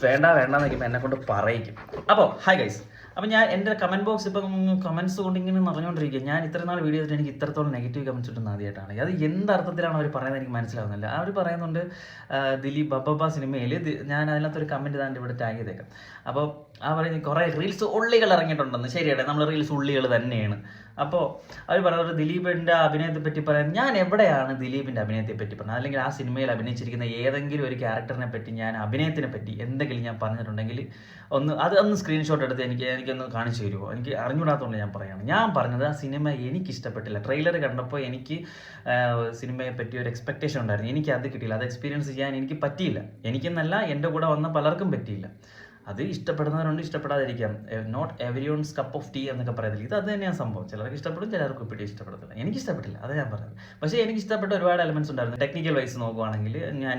വേണ്ടെന്ന് വയ്ക്കുമ്പോൾ എന്നെ കൊണ്ട് പറയിക്കും. അപ്പോൾ ഹായ് ഗൈസ്, അപ്പോൾ ഞാൻ എൻ്റെ കമൻറ്റ് ബോക്സ് ഇപ്പം കമൻറ്റ്സ് കൊണ്ട് ഇങ്ങനെ നിറഞ്ഞുകൊണ്ടിരിക്കുക. ഞാൻ ഇത്ര നാൾ വീഡിയോ ചെയ്തിട്ട് എനിക്ക് ഇത്രത്തോളം നെഗറ്റീവ് കമൻറ്റ്സ് കിട്ടുന്ന ആദ്യമായിട്ടാണ്. അത് എന്തർത്ഥത്തിലാണ് അവർ പറയുന്നത് എനിക്ക് മനസ്സിലാവുന്നില്ല. അവർ പറയുന്നുണ്ട് ദിലീപ് ബബ്ബ സിനിമയിൽ ഞാൻ അതിനകത്തൊരു കമൻറ്റ് താണ്ട് ഇവിടെ ടാഗ് ചെയ്തേക്കാം. അപ്പോൾ ആ പറയുന്നത് കുറേ റീൽസ് ഉള്ളികൾ ഇറങ്ങിയിട്ടുണ്ടെന്ന്. ശരിയാണ്, നമ്മൾ റീൽസ് ഉള്ളികൾ തന്നെയാണ്. അപ്പോൾ അവർ പറയുന്നത് ദിലീപിൻ്റെ അഭിനയത്തെ പറ്റി പറയാൻ ഞാൻ എവിടെയാണ് ദിലീപിൻ്റെ അഭിനയത്തെ പറ്റി പറഞ്ഞത്, അല്ലെങ്കിൽ ആ സിനിമയിൽ അഭിനയിച്ചിരിക്കുന്ന ഏതെങ്കിലും ഒരു ക്യാരക്ടറിനെ പറ്റി ഞാൻ അഭിനയത്തിനെ പറ്റി എന്തെങ്കിലും ഞാൻ പറഞ്ഞിട്ടുണ്ടെങ്കിൽ ഒന്ന് സ്ക്രീൻഷോട്ട് എടുത്ത് എനിക്കൊന്ന് കാണിച്ചു തരുമോ? എനിക്ക് അറിഞ്ഞുകൂടാത്തതുകൊണ്ട് ഞാൻ പറയുകയാണ്. ഞാൻ പറഞ്ഞത് ആ സിനിമ എനിക്ക് ഇഷ്ടപ്പെട്ടില്ല. ട്രെയിലർ കണ്ടപ്പോൾ എനിക്ക് സിനിമയെ പറ്റി ഒരു എക്സ്പെക്റ്റേഷൻ ഉണ്ടായിരുന്നു. എനിക്ക് അത് കിട്ടിയില്ല. അത് എക്സ്പീരിയൻസ് ചെയ്യാൻ എനിക്ക് പറ്റിയില്ല. എനിക്കെന്നല്ല, എൻ്റെ കൂടെ വന്ന പലർക്കും പറ്റിയില്ല. അത് ഇഷ്ടപ്പെടുന്നവരുണ്ട്, ഇഷ്ടപ്പെടാതിരിക്കാം. Not every one's cup of tea എന്നൊക്കെ പറയത്തില്ല. ഇത് അത് തന്നെയാണ് സംഭവം. ചിലർക്ക് ഇഷ്ടപ്പെടും, ചിലർക്ക് ഇപ്പോഴും ഇഷ്ടപ്പെടത്തില്ല. എനിക്ക് ഇഷ്ടപ്പെട്ടില്ല, അത് ഞാൻ പറഞ്ഞത്. പക്ഷേ എനിക്ക് ഇഷ്ടപ്പെട്ട ഒരുപാട് എലമെന്റ്സ് ഉണ്ടായിരുന്നു. ടെക്നിക്കൽ വൈസ് നോക്കുവാണെങ്കിൽ ഞാൻ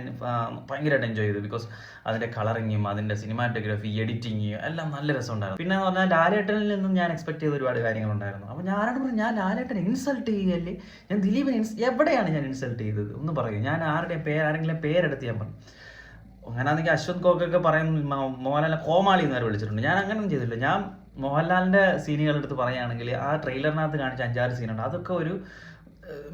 ഭയങ്കരമായിട്ട് എൻജോയ് ചെയ്തു. ബിക്കോസ് അതിൻ്റെ കളറിങ്ങും അതിൻ്റെ സിനിമാറ്റോഗ്രാഫി, എഡിറ്റിങ് എല്ലാം നല്ല രസമുണ്ടായിരുന്നു. പിന്നെ എന്ന് പറഞ്ഞാൽ ലാലേട്ടനിൽ നിന്നും ഞാൻ എക്സ്പെക്ട് ചെയ്ത ഒരുപാട് കാര്യങ്ങളുണ്ടായിരുന്നു. അപ്പോൾ ഞാനോട് പറഞ്ഞു, ഞാൻ ലാലേട്ടനെ ഇൻസൾട്ട് ചെയ്യുകയല്ലേ, ഞാൻ ദിലീപിനെ എവിടെയാണ് ഞാൻ ഇൻസൾട്ട് ചെയ്തത് ഒന്ന് പറയും. ഞാൻ ആരെങ്കിലും പേരെടുത്ത് ഞാൻ പറഞ്ഞു. അങ്ങനെയാണെങ്കിൽ അശ്വന്ത് കോക്കൊക്കെ പറയുന്നു മോഹൻലാലിനെ കോമാളി എന്ന് വരെ വിളിച്ചിട്ടുണ്ട്. ഞാൻ അങ്ങനെയൊന്നും ചെയ്തില്ല. ഞാൻ മോഹൻലാലിൻ്റെ സീനുകളെടുത്ത് പറയുകയാണെങ്കിൽ ആ ട്രെയിലറിനകത്ത് കാണിച്ച 5-6 സീനുണ്ട്. അതൊക്കെ ഒരു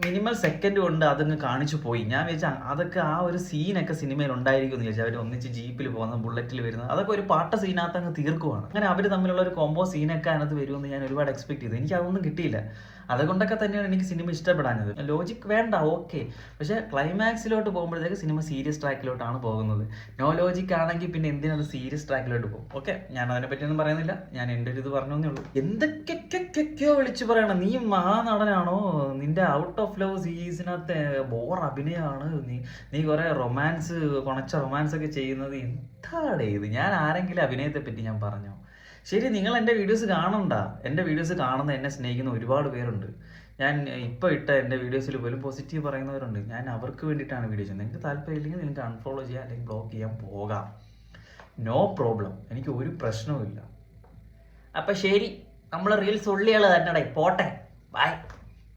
മിനിമം സെക്കൻഡ് കൊണ്ട് അതങ്ങ് കാണിച്ചു പോയി. ഞാൻ വിചാരിച്ചാൽ അതൊക്കെ ആ ഒരു സീനൊക്കെ സിനിമയിൽ ഉണ്ടായിരിക്കും എന്ന് വിചാരിച്ചു. അവർ ഒന്നിച്ച് ജീപ്പിൽ പോകുന്ന, ബുള്ളറ്റിൽ വരുന്നത്, അതൊക്കെ ഒരു പാട്ട സീനകത്ത് അങ്ങ് തീർക്കുവാണ്. അങ്ങനെ അവർ തമ്മിലുള്ള ഒരു കോംബോ സീനൊക്കെ അതിനകത്ത് വരുമെന്ന് ഞാൻ ഒരുപാട് എക്സ്പെക്ട് ചെയ്തു. എനിക്ക് അതൊന്നും കിട്ടിയില്ല. അതുകൊണ്ടൊക്കെ തന്നെയാണ് എനിക്ക് സിനിമ ഇഷ്ടപ്പെടാഞ്ഞത്. ലോജിക് വേണ്ട, ഓക്കെ, പക്ഷേ ക്ലൈമാക്സിലോട്ട് പോകുമ്പോഴത്തേക്ക് സിനിമ സീരിയസ് ട്രാക്കിലോട്ടാണ് പോകുന്നത്. നോ ലോജിക് ആണെങ്കിൽ പിന്നെ എന്തിനത് സീരിയസ് ട്രാക്കിലോട്ട് പോകും? ഓക്കെ, ഞാൻ അതിനെ പറ്റിയൊന്നും പറയുന്നില്ല. ഞാൻ എൻ്റെ ഒരു ഇത് പറഞ്ഞേ ഉള്ളൂ. എന്തൊക്കെയൊക്കെയോ വിളിച്ചു പറയണം, നീ മഹാനടനാണോ, നിന്റെ ഔട്ട് ഓഫ് ലവ് സീരീസിനകത്ത് ബോർ അഭിനയമാണ്, നീ കുറെ കുണച്ച റൊമാൻസ് ഒക്കെ ചെയ്യുന്നത് എന്താണ് ഇത്? ഞാൻ ആരെങ്കിലും അഭിനയത്തെ പറ്റി ഞാൻ പറഞ്ഞോ? ശരി, നിങ്ങൾ എൻ്റെ വീഡിയോസ് കാണണ്ട. എൻ്റെ വീഡിയോസ് കാണുന്ന, എന്നെ സ്നേഹിക്കുന്ന ഒരുപാട് പേരുണ്ട്. ഞാൻ ഇപ്പോൾ ഇട്ട എൻ്റെ വീഡിയോസിൽ പോലും പോസിറ്റീവ് പറയുന്നവരുണ്ട്. ഞാൻ അവർക്ക് വേണ്ടിയിട്ടാണ് വീഡിയോ ചെയ്യുന്നത്. നിങ്ങൾക്ക് താല്പര്യമില്ലെങ്കിൽ നിങ്ങൾക്ക് അൺഫോളോ ചെയ്യാം, അല്ലെങ്കിൽ ബ്ലോക്ക് ചെയ്യാൻ പോകാം. നോ പ്രോബ്ലം, എനിക്ക് ഒരു പ്രശ്നവുമില്ല. അപ്പം ശരി, നമ്മൾ റീൽസ് ഉള്ളികൾ തന്നെ പോട്ടെ. ബൈ.